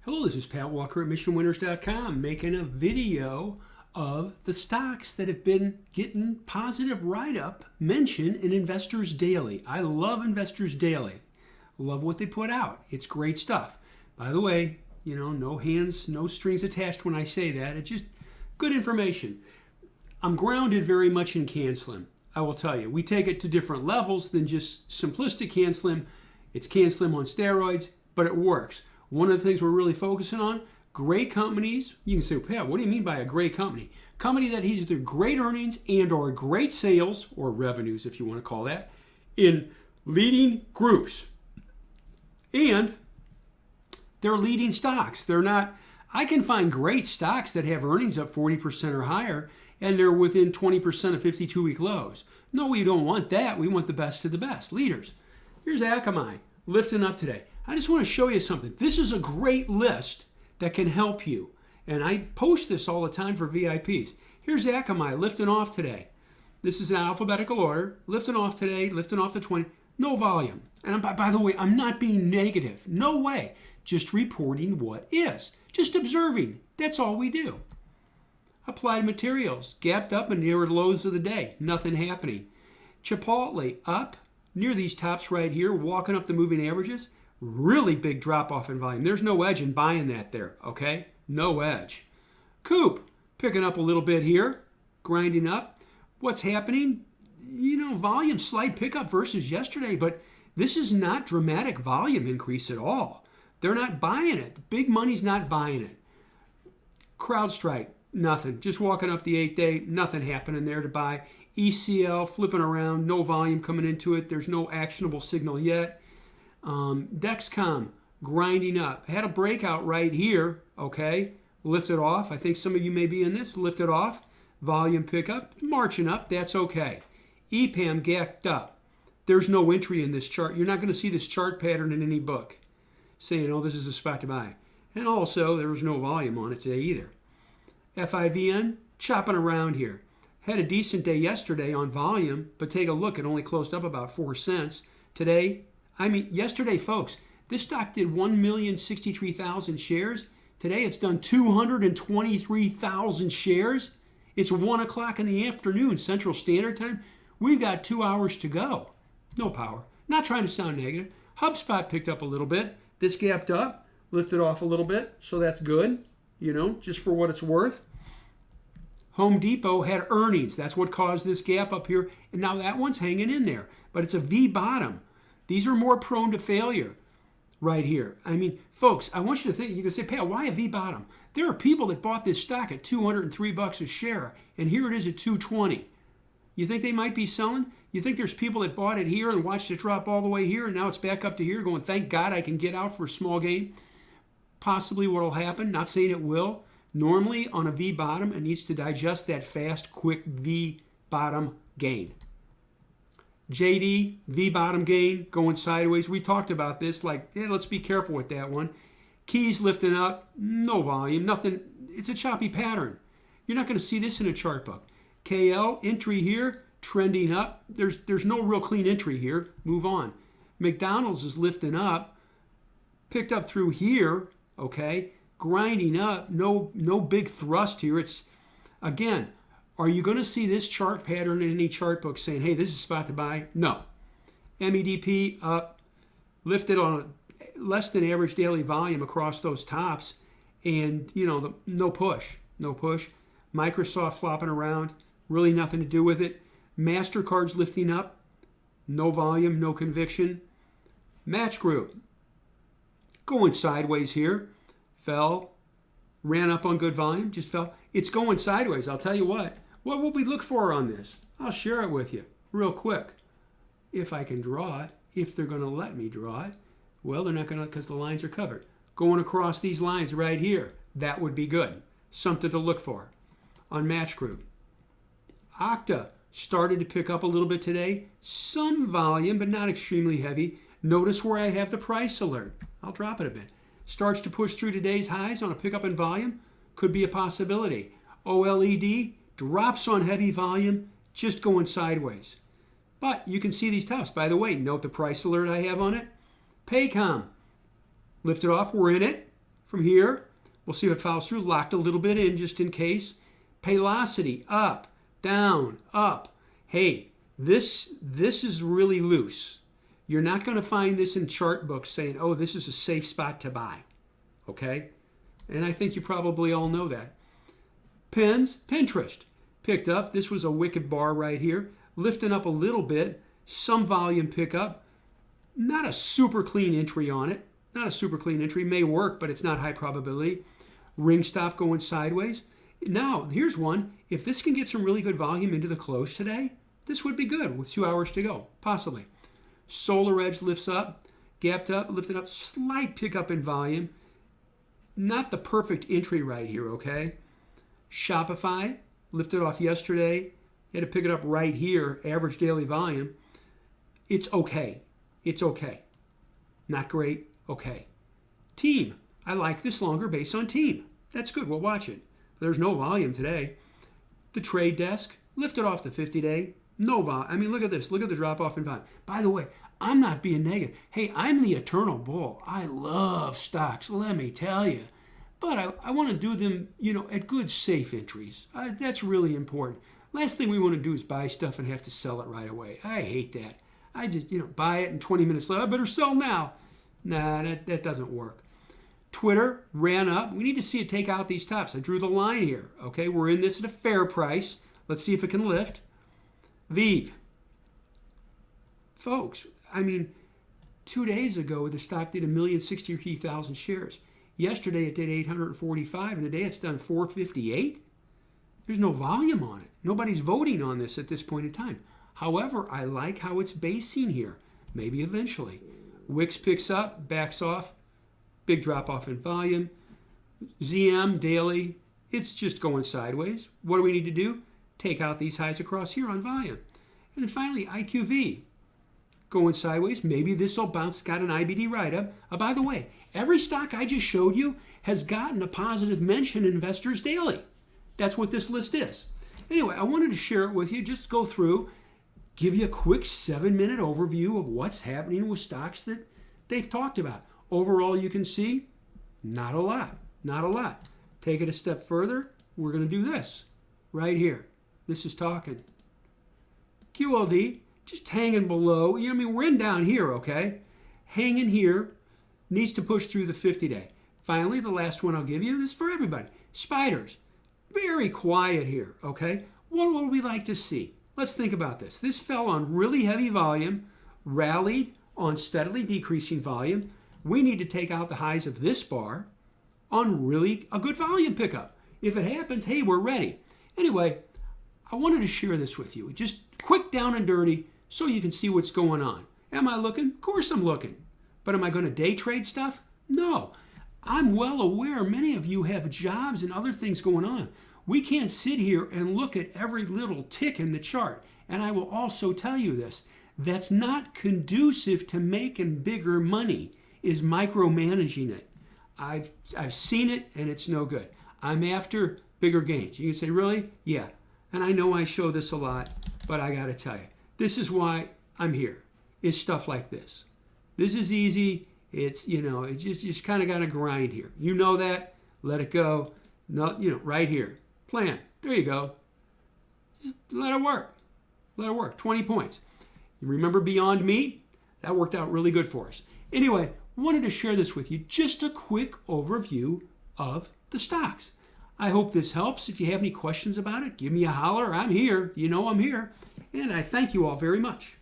Hello, this is Pat Walker at MissionWinners.com making a video of the stocks that have been getting positive write-up mentioned in Investors Daily. I love Investors Daily. Love what they put out. It's great stuff. By the way, no hands, no strings attached when I say that. It's just good information. I'm grounded very much in CanSlim. I will tell you, we take it to different levels than just simplistic CanSlim. It's CanSlim on steroids, but it works. One of the things we're really focusing on, great companies. You can say, Pat, what do you mean by a great company? Company that has either great earnings and or great sales, or revenues if you want to call that, in leading groups. And they're leading stocks. They're not, I can find great stocks that have earnings up 40% or higher, and they're within 20% of 52-week lows. No, we don't want that. We want the best of the best. Leaders. Here's Akamai lifting up today. I just want to show you something. This is a great list that can help you. And I post this all the time for VIPs. Here's Akamai lifting off today. This is in alphabetical order. Lifting off today, lifting off to 20. No volume. And by the way, I'm not being negative. No way. Just reporting what is. Just observing. That's all we do. Applied Materials. Gapped up and near the lows of the day. Nothing happening. Chipotle up near these tops right here, walking up the moving averages. Really big drop off in volume. There's no edge in buying that there, okay? No edge. Coop, picking up a little bit here, grinding up. What's happening? Volume slight pickup versus yesterday, but this is not dramatic volume increase at all. They're not buying it. Big money's not buying it. CrowdStrike, nothing. Just walking up the 8-day, nothing happening there to buy. ECL, flipping around, no volume coming into it. There's no actionable signal yet. Dexcom grinding up. Had a breakout right here, okay? Lifted off. I think some of you may be in this. Lifted off. Volume pickup. Marching up. That's okay. EPAM gapped up. There's no entry in this chart. You're not going to see this chart pattern in any book saying, oh, this is a spot to buy. And also, there was no volume on it today either. FIVN, chopping around here. Had a decent day yesterday on volume, but take a look. It only closed up about 4 cents. Today, yesterday, folks, this stock did 1,063,000 shares. Today, it's done 223,000 shares. It's 1 o'clock in the afternoon, Central Standard Time. We've got 2 hours to go. No power. Not trying to sound negative. HubSpot picked up a little bit. This gapped up, lifted off a little bit, so that's good, just for what it's worth. Home Depot had earnings. That's what caused this gap up here. And now that one's hanging in there, but it's a V bottom. These are more prone to failure right here. Folks, I want you to think, you can say, Pat, why a V bottom? There are people that bought this stock at $203 a share, and here it is at $220. You think they might be selling? You think there's people that bought it here and watched it drop all the way here, and now it's back up to here going, thank God I can get out for a small gain? Possibly what will happen, not saying it will. Normally on a V bottom, it needs to digest that fast, quick V bottom gain. JD, V bottom gain, going sideways. We talked about this, let's be careful with that one. Keys lifting up, no volume, nothing. It's a choppy pattern. You're not going to see this in a chart book. KL, entry here, trending up. There's no real clean entry here. Move on. McDonald's is lifting up, picked up through here, okay, grinding up, no big thrust here. It's, again, are you going to see this chart pattern in any chart book saying, hey, this is a spot to buy? No. MEDP up, lifted on a less than average daily volume across those tops, and, no push. Microsoft flopping around, really nothing to do with it. MasterCard's lifting up, no volume, no conviction. Match Group, going sideways here, fell, ran up on good volume, just fell. It's going sideways. I'll tell you what will we look for on this? I'll share it with you real quick. If I can draw it, if they're going to let me draw it. Well, they're not going to because the lines are covered. Going across these lines right here, that would be good. Something to look for on Match Group. Okta started to pick up a little bit today. Some volume, but not extremely heavy. Notice where I have the price alert. I'll drop it a bit. Starts to push through today's highs on a pickup in volume. Could be a possibility. OLED drops on heavy volume, just going sideways. But you can see these tops. By the way, note the price alert I have on it. Paycom lifted off. We're in it. from here. We'll see if it follows through. Locked a little bit in just in case. Paylocity, up, down, up. Hey, this is really loose. You're not going to find this in chart books saying, oh, this is a safe spot to buy. Okay? And I think you probably all know that. Pinterest picked up. This was a wicked bar right here. Lifting up a little bit. Some volume pickup. Not a super clean entry on it. Not a super clean entry. May work, but it's not high probability. Ring stop going sideways. Now, here's one. If this can get some really good volume into the close today, this would be good with 2 hours to go, possibly. Solar Edge lifts up, gapped up, lifted up, slight pickup in volume. Not the perfect entry right here, okay? Shopify lifted off yesterday. You had to pick it up right here, average daily volume. It's okay. It's okay. Not great, okay. Team. I like this longer based on team. That's good. We'll watch it. There's no volume today. The trade desk lifted off the 50-day. No volume. I mean, look at this. Look at the drop off in volume. By the way, I'm not being negative. Hey, I'm the eternal bull. I love stocks, let me tell you. But I want to do them, at good, safe entries. That's really important. Last thing we want to do is buy stuff and have to sell it right away. I hate that. I just, buy it and 20 minutes later, I better sell now. Nah, that doesn't work. Twitter ran up. We need to see it take out these tops. I drew the line here. Okay, we're in this at a fair price. Let's see if it can lift. Vive. Folks, 2 days ago, the stock did 1,063,000 shares. Yesterday, it did 845, and today it's done 458. There's no volume on it. Nobody's voting on this at this point in time. However, I like how it's basing here. Maybe eventually. Wix picks up, backs off. Big drop off in volume. ZM daily, it's just going sideways. What do we need to do? Take out these highs across here on volume. And then finally, IQV going sideways. Maybe this will bounce, got an IBD write-up. By the way, every stock I just showed you has gotten a positive mention in Investors Daily. That's what this list is. Anyway, I wanted to share it with you, just go through, give you a quick 7-minute overview of what's happening with stocks that they've talked about. Overall, you can see, not a lot, not a lot. Take it a step further, we're going to do this right here. This is talking. QLD, just hanging below. We're in down here, okay? Hanging here, needs to push through the 50-day. Finally, the last one I'll give you is for everybody. Spiders, very quiet here, okay? What would we like to see? Let's think about this. This fell on really heavy volume, rallied on steadily decreasing volume. We need to take out the highs of this bar on really a good volume pickup. If it happens, hey, we're ready. Anyway, I wanted to share this with you. Just quick down and dirty so you can see what's going on. Am I looking? Of course I'm looking. But am I going to day trade stuff? No. I'm well aware many of you have jobs and other things going on. We can't sit here and look at every little tick in the chart. And I will also tell you this. That's not conducive to making bigger money, is micromanaging it. I've seen it, and it's no good. I'm after bigger gains. You can say, really? Yeah. And I know I show this a lot, but I got to tell you, this is why I'm here. It's stuff like this. This is easy. It's, it's just kind of got to grind here. You know that. Let it go. No, right here. Plan. There you go. Just let it work. Let it work. 20 points. You remember Beyond Meat? That worked out really good for us. Anyway, wanted to share this with you. Just a quick overview of the stocks. I hope this helps. If you have any questions about it, give me a holler. I'm here. I'm here. And I thank you all very much.